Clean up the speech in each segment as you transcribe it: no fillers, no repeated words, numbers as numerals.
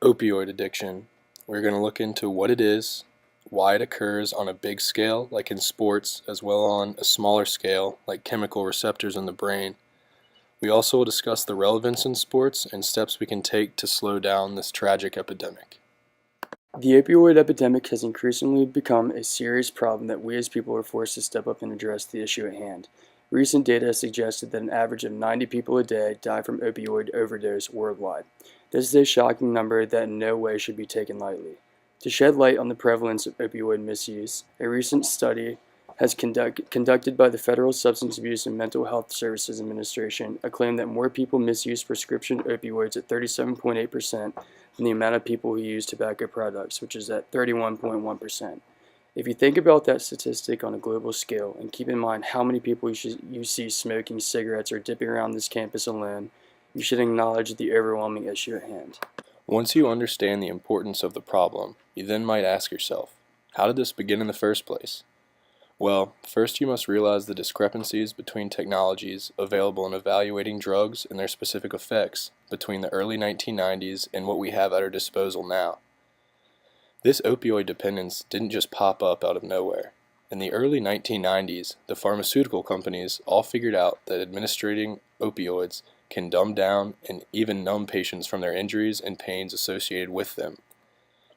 Opioid addiction. We're going to look into what it is, why it occurs on a big scale, like in sports, as well on a smaller scale, like chemical receptors in the brain. We also will discuss the relevance in sports and steps we can take to slow down this tragic epidemic. The opioid epidemic has increasingly become a serious problem that we as people are forced to step up and address the issue at hand. Recent data has suggested that an average of 90 people a day die from opioid overdose worldwide. This is a shocking number that in no way should be taken lightly. To shed light on the prevalence of opioid misuse, a recent study has conducted by the Federal Substance Abuse and Mental Health Services Administration claimed that more people misuse prescription opioids at 37.8% than the amount of people who use tobacco products, which is at 31.1%. If you think about that statistic on a global scale and keep in mind how many people you see smoking cigarettes or dipping around this campus alone, you should acknowledge the overwhelming issue at hand. Once you understand the importance of the problem, you then might ask yourself, how did this begin in the first place? Well, first you must realize the discrepancies between technologies available in evaluating drugs and their specific effects between the early 1990s and what we have at our disposal now. This opioid dependence didn't just pop up out of nowhere. In the early 1990s, the pharmaceutical companies all figured out that administering opioids can dumb down and even numb patients from their injuries and pains associated with them.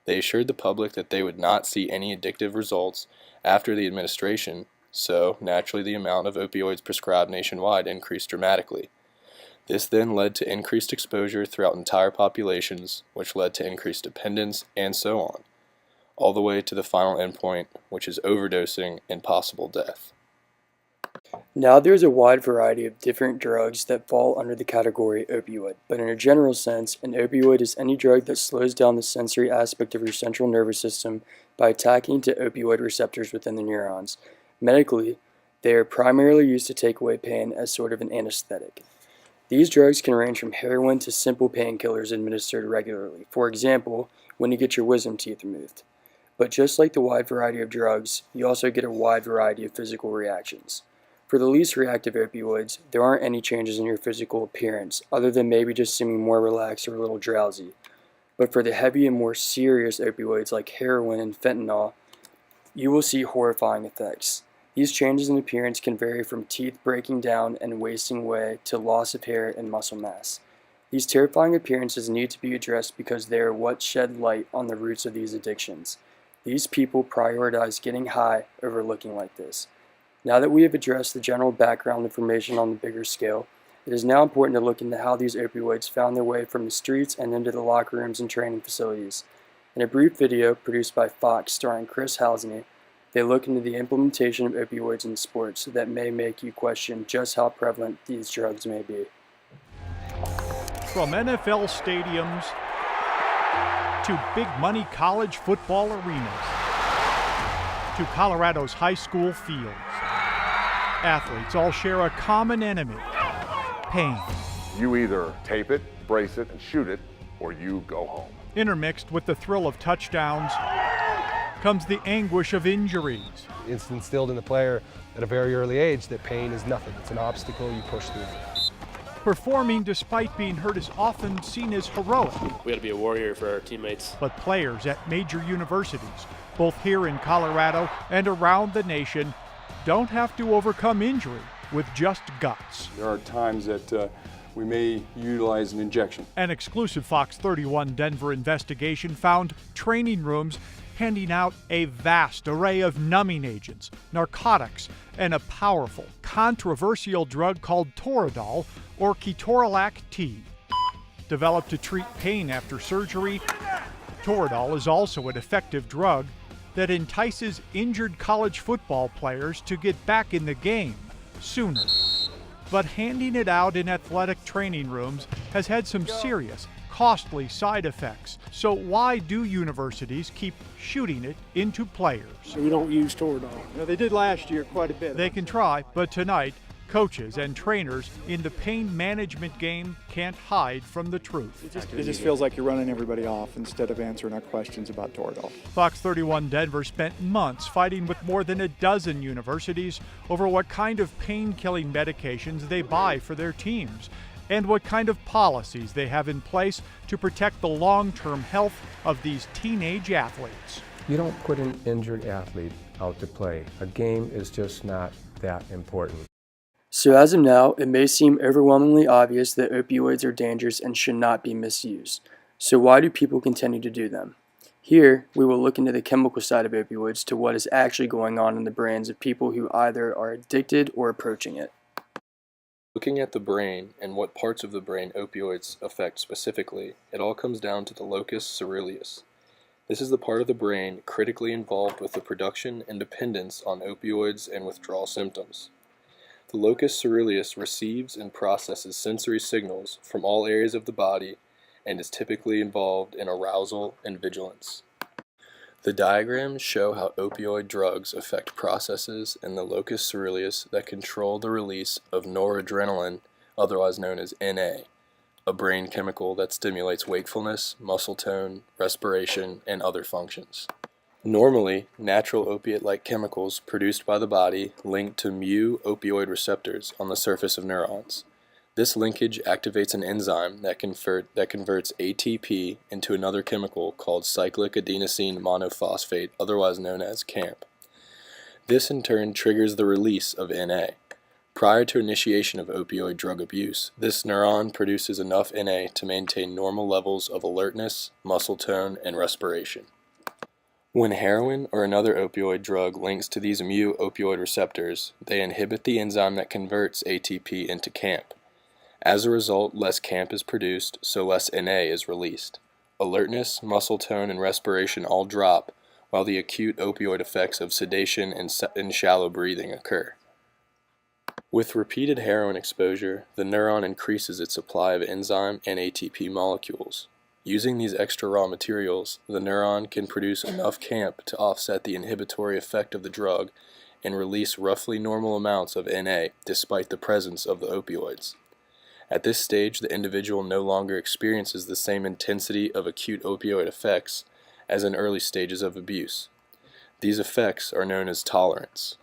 They assured the public that they would not see any addictive results after the administration, so naturally the amount of opioids prescribed nationwide increased dramatically. This then led to increased exposure throughout entire populations, which led to increased dependence, and so on, all the way to the final endpoint, which is overdosing and possible death. Now there's a wide variety of different drugs that fall under the category opioid, but in a general sense, an opioid is any drug that slows down the sensory aspect of your central nervous system by attacking to opioid receptors within the neurons. Medically, they are primarily used to take away pain as sort of an anesthetic. These drugs can range from heroin to simple painkillers administered regularly, for example, when you get your wisdom teeth removed. But just like the wide variety of drugs, you also get a wide variety of physical reactions. For the least reactive opioids, there aren't any changes in your physical appearance, other than maybe just seeming more relaxed or a little drowsy. But for the heavy and more serious opioids like heroin and fentanyl, you will see horrifying effects. These changes in appearance can vary from teeth breaking down and wasting away to loss of hair and muscle mass. These terrifying appearances need to be addressed because they are what shed light on the roots of these addictions. These people prioritize getting high over looking like this. Now that we have addressed the general background information on the bigger scale, it is now important to look into how these opioids found their way from the streets and into the locker rooms and training facilities. In a brief video produced by Fox starring Chris Halsney, they look into the implementation of opioids in sports that may make you question just how prevalent these drugs may be. From NFL stadiums to big money college football arenas to Colorado's high school fields, athletes all share a common enemy: pain. You either tape it, brace it, and shoot it, or you go home. Intermixed with the thrill of touchdowns comes the anguish of injuries. It's instilled in the player at a very early age that pain is nothing. It's an obstacle you push through. Performing despite being hurt is often seen as heroic. We got to be a warrior for our teammates. But players at major universities, both here in Colorado and around the nation, don't have to overcome injury with just guts. There are times that we may utilize an injection. An exclusive Fox 31 Denver investigation found training rooms handing out a vast array of numbing agents, narcotics, and a powerful, controversial drug called Toradol, or Ketorolac T. Developed to treat pain after surgery, Toradol is also an effective drug that entices injured college football players to get back in the game sooner. But handing it out in athletic training rooms has had some serious, costly side effects. So why do universities keep shooting it into players? We don't use Toradol. They did last year quite a bit. They can try, but tonight, coaches and trainers in the pain management game can't hide from the truth. It just feels like you're running everybody off instead of answering our questions about Toradol. Fox 31 Denver spent months fighting with more than a dozen universities over what kind of pain-killing medications they buy for their teams. and what kind of policies they have in place to protect the long-term health of these teenage athletes. You don't put an injured athlete out to play. A game is just not that important. So as of now, it may seem overwhelmingly obvious that opioids are dangerous and should not be misused. So why do people continue to do them? Here, we will look into the chemical side of opioids to what is actually going on in the brains of people who either are addicted or approaching it. Looking at the brain and what parts of the brain opioids affect specifically, it all comes down to the locus coeruleus. This is the part of the brain critically involved with the production and dependence on opioids and withdrawal symptoms. The locus coeruleus receives and processes sensory signals from all areas of the body and is typically involved in arousal and vigilance. The diagrams show how opioid drugs affect processes in the locus coeruleus that control the release of noradrenaline, otherwise known as NA, a brain chemical that stimulates wakefulness, muscle tone, respiration, and other functions. Normally, natural opiate-like chemicals produced by the body link to mu opioid receptors on the surface of neurons. This linkage activates an enzyme that converts ATP into another chemical called cyclic adenosine monophosphate, otherwise known as CAMP. This in turn triggers the release of NA. Prior to initiation of opioid drug abuse, this neuron produces enough NA to maintain normal levels of alertness, muscle tone, and respiration. When heroin or another opioid drug links to these mu opioid receptors, they inhibit the enzyme that converts ATP into CAMP. As a result, less CAMP is produced, so less NA is released. Alertness, muscle tone, and respiration all drop, while the acute opioid effects of sedation and shallow breathing occur. With repeated heroin exposure, the neuron increases its supply of enzyme and ATP molecules. Using these extra raw materials, the neuron can produce enough CAMP to offset the inhibitory effect of the drug and release roughly normal amounts of NA despite the presence of the opioids. At this stage, the individual no longer experiences the same intensity of acute opioid effects as in early stages of abuse. These effects are known as tolerance.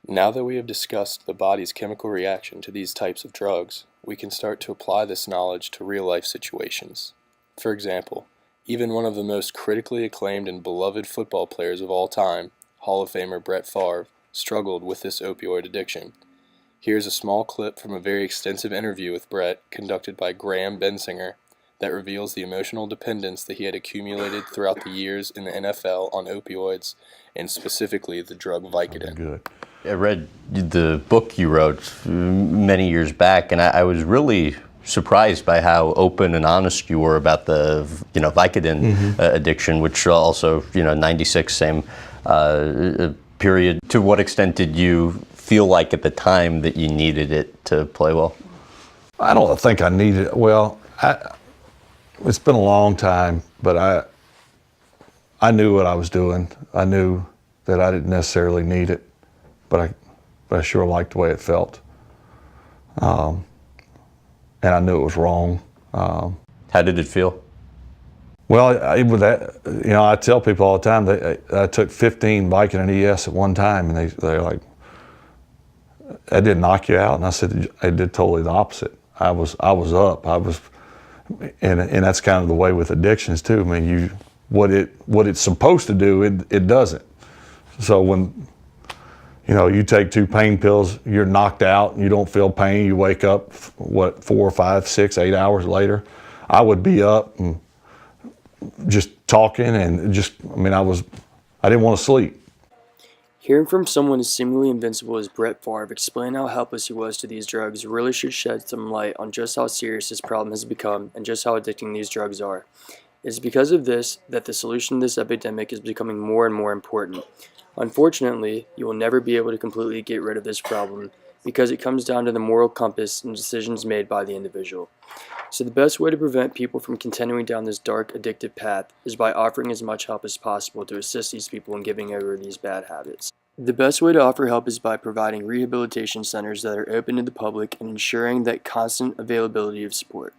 Now that we have discussed the body's chemical reaction to these types of drugs, we can start to apply this knowledge to real-life situations. For example, even one of the most critically acclaimed and beloved football players of all time, Hall of Famer Brett Favre, struggled with this opioid addiction. Here's a small clip from a very extensive interview with Brett conducted by Graham Bensinger that reveals the emotional dependence that he had accumulated throughout the years in the NFL on opioids, and specifically the drug Vicodin. Good. I read the book you wrote many years back, and I was really surprised by how open and honest you were about the Vicodin addiction, which also 96 same period. To what extent did you feel like at the time that you needed it to play well? I don't think I needed it. Well, it's been a long time, but I knew what I was doing. I knew that I didn't necessarily need it, but I sure liked the way it felt. And I knew it was wrong. How did it feel? Well, I tell people all the time that I took 15 Vicodin ES at one time, and they're like, "That didn't knock you out?" And I said, "It did totally the opposite. I was up. And that's kind of the way with addictions too. I mean, what it's supposed to do, it doesn't. So when you take 2 pain pills, you're knocked out and you don't feel pain. You wake up 4, 5, 6, 8 hours later. I would be up and just talking and I didn't want to sleep." Hearing from someone as seemingly invincible as Brett Favre explain how helpless he was to these drugs really should shed some light on just how serious this problem has become and just how addicting these drugs are. It is because of this that the solution to this epidemic is becoming more and more important. Unfortunately, you will never be able to completely get rid of this problem because it comes down to the moral compass and decisions made by the individual. So the best way to prevent people from continuing down this dark, addictive path is by offering as much help as possible to assist these people in giving over these bad habits. The best way to offer help is by providing rehabilitation centers that are open to the public and ensuring that constant availability of support.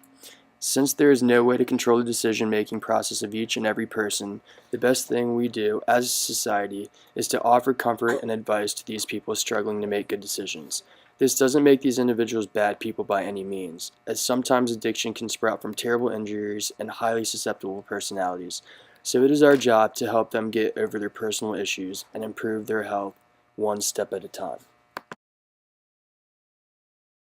Since there is no way to control the decision-making process of each and every person, the best thing we do as a society is to offer comfort and advice to these people struggling to make good decisions. This doesn't make these individuals bad people by any means, as sometimes addiction can sprout from terrible injuries and highly susceptible personalities, so it is our job to help them get over their personal issues and improve their health one step at a time.